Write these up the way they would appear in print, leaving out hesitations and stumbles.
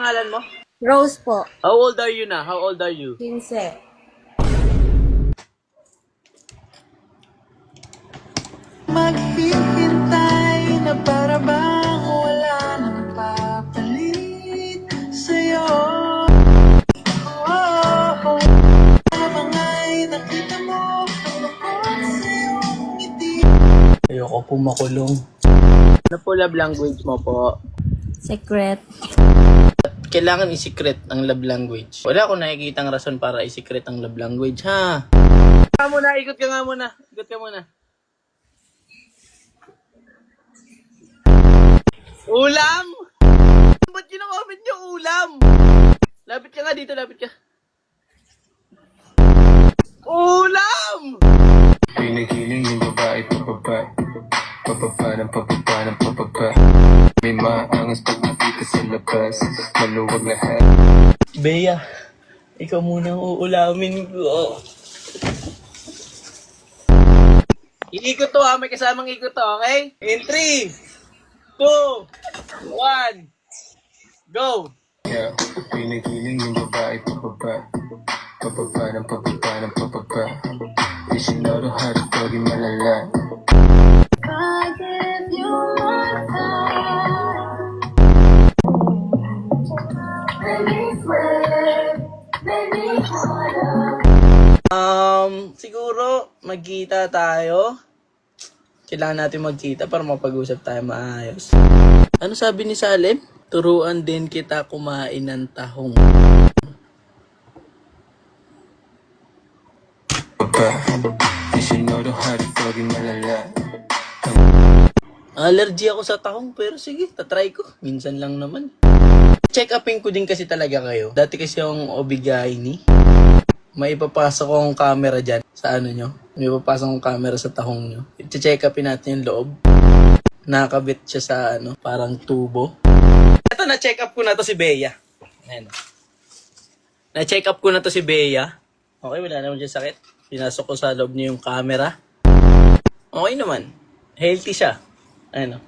pangalan mo? Rose po. How old are you na? How old are you? 15. Maghihintay na para bang wala nang papalit sa'yo. Oh, habang ay nakita mo ang bukod sa iyong ngiti. Ayoko po makulong. Ano po love language mo po? Secret. Kailangan i-secret ang love language. Wala akong nakikitang rason para i-secret ang love language, ha? Ikot ka nga muna. Ikot ka muna. Ulam! Ba't ginamit niyo ulam? Lapit ka nga dito, lapit ka. Ulam! Pinagiling yung babae pababa. Pababa ng pababa ng pababa. May maangas pag nakita sa labas. Maluwag lahat. Bea, ikaw muna ang uulamin ko. Iikot to ha, may kasamang ikot to, okay? In 3, 2, 1, go! Yeah. Pinagiling yung babae pababa. Pababa ng pababa ng pababa. Di sinoro harap paging malala. I give you my time. Baby, swear. Baby, harder. Siguro magkita tayo. Kailangan natin magkita para mapag-usap tayo maayos. Ano sabi ni Salem? Turuan din kita kumain ng tahong. Baba. Di sinoro harap paging malala. Allergy ako sa tahong pero sige, tatry ko. Minsan lang naman. Check upin ko din kasi talaga kayo. Dati kasi yung Obigaini. May ipapasok akong camera dyan sa ano nyo. May ipapasok akong camera sa tahong nyo. I-check upin natin yung loob. Nakakabit siya sa ano, parang tubo. Ito, na-check up ko na to si Bea. Ayan. Na-check up ko na to si Bea. Okay, wala naman siya sakit. Pinasok ko sa loob niya yung camera. Okay naman. Healthy siya. Ano?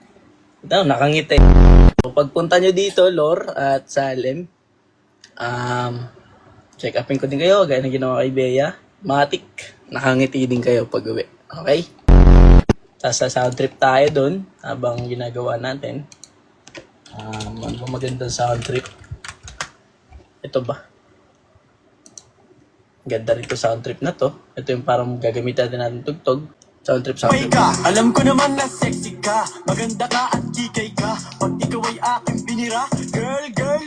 Ito, nakangiti. So, pagpunta nyo dito, Lor at Salem, check upin ko din kayo, gaya na ginawa kay Bea. Matik, nakangiti din kayo pag uwi. Okay? Tapos sa sound trip tayo dun, habang ginagawa natin. Ano ba magandang sound trip? Ito ba? Ganda rito sound trip na to. Ito yung parang gagamitan natin tugtog. Sound trip, sound trip. Alam ko naman na sexy ka, maganda ka at kikay ka. Pag ikaw ay aking binira, girl, girl,